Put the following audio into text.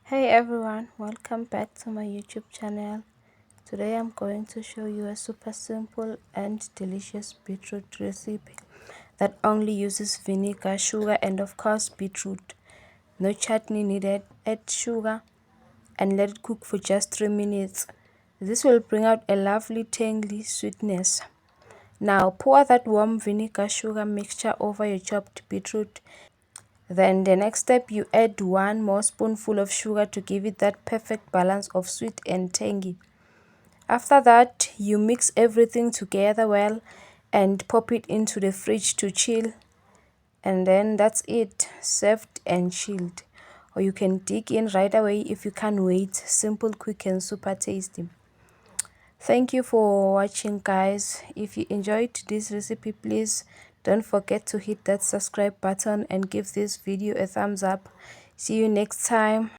Hey everyone, welcome back to my YouTube channel. Today I'm going to show you a super simple and delicious beetroot recipe that only uses vinegar, sugar and of course beetroot. No chutney needed. Add sugar and let it cook for just 3 minutes. This will bring out a lovely tangy sweetness. Now pour that warm vinegar sugar mixture over your chopped beetroot. Then the next step, you add 1 more spoonful of sugar to give it that perfect balance of sweet and tangy. After that, you mix everything together well and pop it into the fridge to chill. And then that's it, served and chilled. Or you can dig in right away if you can't wait. Simple, quick and super tasty. Thank you for watching, guys. If you enjoyed this recipe, please don't forget to hit that subscribe button and give this video a thumbs up. See you next time.